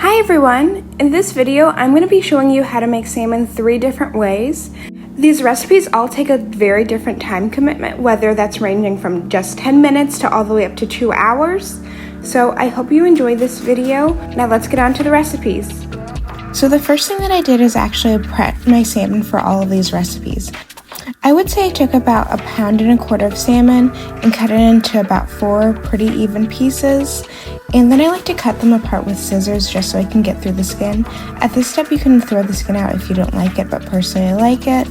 Hi everyone! In this video, I'm going to be showing you how to make salmon 3 different ways. These recipes all take a very different time commitment, whether that's ranging from just 10 minutes to all the way up to 2 hours. So I hope you enjoy this video. Now let's get on to the recipes. So the first thing that I did is actually prep my salmon for all of these recipes. I would say I took about 1.25 pounds of salmon and cut it into about 4 pretty even pieces. And then I like to cut them apart with scissors just so I can get through the skin. At this step, you can throw the skin out if you don't like it, but personally I like it.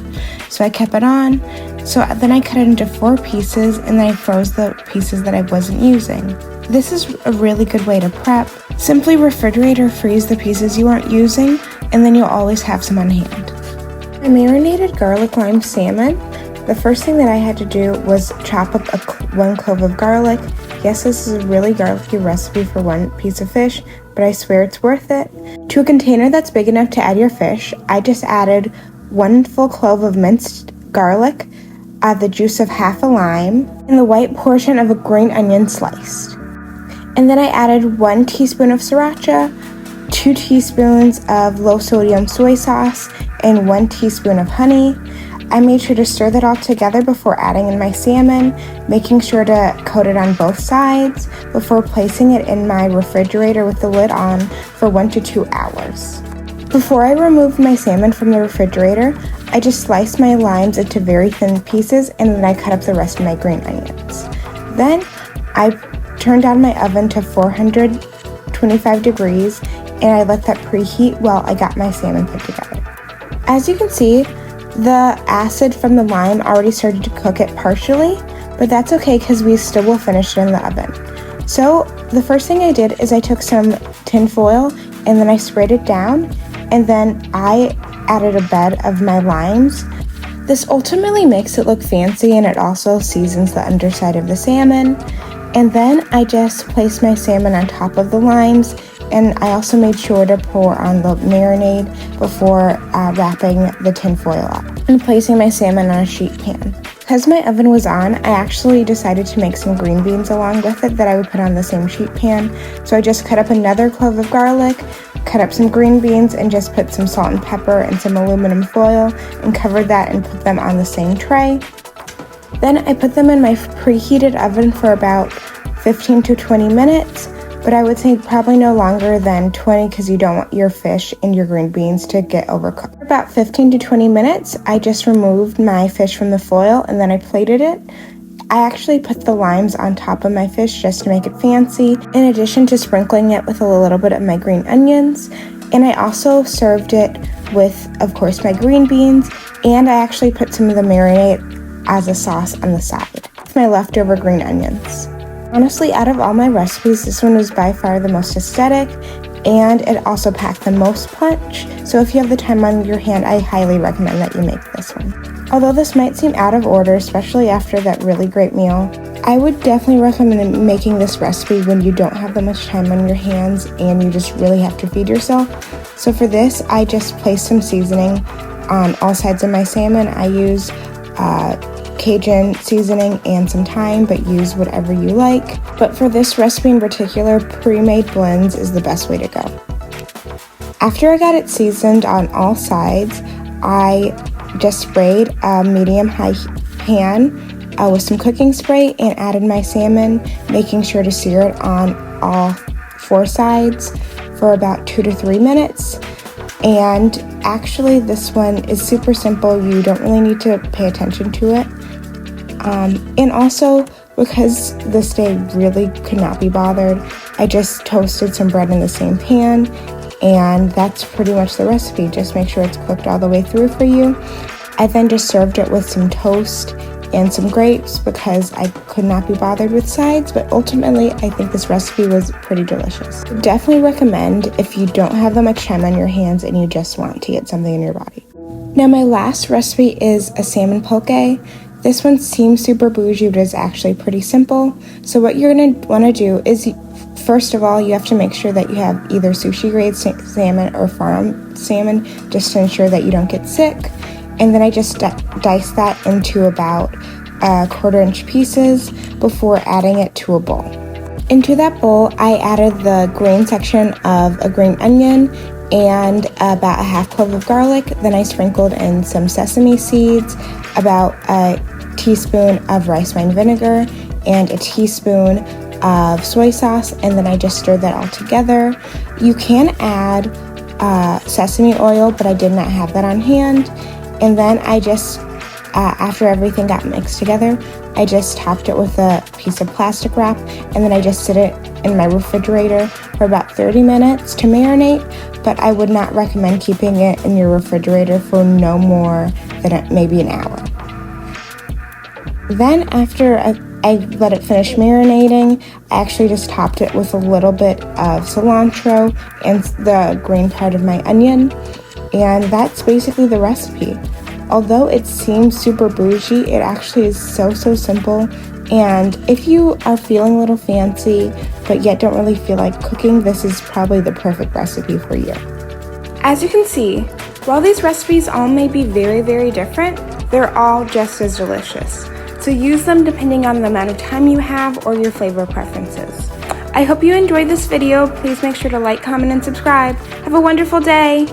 So I kept it on. So then I cut it into 4 pieces and then I froze the pieces that I wasn't using. This is a really good way to prep. Simply refrigerate or freeze the pieces you aren't using, and then you'll always have some on hand. I marinated garlic lime salmon. The first thing that I had to do was chop up 1 clove of garlic. Yes, this is a really garlicky recipe for 1 piece of fish, but I swear it's worth it. To a container that's big enough to add your fish, I just added 1 full clove of minced garlic, the juice of half a lime, and the white portion of a green onion sliced. And then I added 1 teaspoon of sriracha, 2 teaspoons of low sodium soy sauce, and 1 teaspoon of honey. I made sure to stir that all together before adding in my salmon, making sure to coat it on both sides before placing it in my refrigerator with the lid on for 1 to 2 hours. Before I removed my salmon from the refrigerator, I just sliced my limes into very thin pieces and then I cut up the rest of my green onions. Then I turned on my oven to 425 degrees and I let that preheat while I got my salmon put together. As you can see, the acid from the lime already started to cook it partially, but that's okay because we still will finish it in the oven. So the first thing I did is I took some tin foil and then I sprayed it down, and then I added a bed of my limes. This ultimately makes it look fancy and it also seasons the underside of the salmon. And then I just placed my salmon on top of the limes, and I also made sure to pour on the marinade before wrapping the tin foil up and placing my salmon on a sheet pan. Because my oven was on, I actually decided to make some green beans along with it that I would put on the same sheet pan. So I just cut up another clove of garlic, cut up some green beans, and just put some salt and pepper and some aluminum foil and covered that and put them on the same tray. Then I put them in my preheated oven for about 15 to 20 minutes, but I would say probably no longer than 20 because you don't want your fish and your green beans to get overcooked. For about 15 to 20 minutes, I just removed my fish from the foil and then I plated it. I actually put the limes on top of my fish just to make it fancy, in addition to sprinkling it with a little bit of my green onions. And I also served it with, of course, my green beans, and I actually put some of the marinade as a sauce on the side with my leftover green onions. Honestly, out of all my recipes, this one was by far the most aesthetic, and it also packed the most punch. So if you have the time on your hand, I highly recommend that you make this one. Although this might seem out of order, especially after that really great meal, I would definitely recommend making this recipe when you don't have that much time on your hands and you just really have to feed yourself. So for this, I just placed some seasoning on all sides of my salmon. I use Cajun seasoning and some thyme, but use whatever you like. But for this recipe in particular, pre-made blends is the best way to go. After I got it seasoned on all sides, I just sprayed a medium-high pan with some cooking spray and added my salmon, making sure to sear it on all 4 sides for about 2 to 3 minutes. And actually this one is super simple. You don't really need to pay attention to it. And also, because this day really could not be bothered, I just toasted some bread in the same pan, and that's pretty much the recipe. Just make sure it's cooked all the way through for you. I then just served it with some toast and some grapes because I could not be bothered with sides, but ultimately I think this recipe was pretty delicious. Definitely recommend if you don't have that much time on your hands and you just want to get something in your body. Now my last recipe is a salmon poke. This one seems super bougie, but it's actually pretty simple. So what you're going to want to do is, first of all, you have to make sure that you have either sushi grade salmon or farm salmon, just to ensure that you don't get sick. And then I just diced that into about 1/4 inch pieces before adding it to a bowl. Into that bowl, I added the green section of a green onion and about a half clove of garlic. Then I sprinkled in some sesame seeds, about a teaspoon of rice wine vinegar, and a teaspoon of soy sauce, and then I just stirred that all together. You can add sesame oil, but I did not have that on hand. And then I just, after everything got mixed together, I just topped it with a piece of plastic wrap, and then I just sit it in my refrigerator for about 30 minutes to marinate, but I would not recommend keeping it in your refrigerator for no more than maybe an hour. Then after I let it finish marinating, I actually just topped it with a little bit of cilantro and the green part of my onion, and that's basically the recipe. Although it seems super bougie, it actually is so simple, and if you are feeling a little fancy but yet don't really feel like cooking, this is probably the perfect recipe for you. As you can see, while these recipes all may be very different, they're all just as delicious. So use them depending on the amount of time you have or your flavor preferences. I hope you enjoyed this video. Please make sure to like, comment, and subscribe. Have a wonderful day!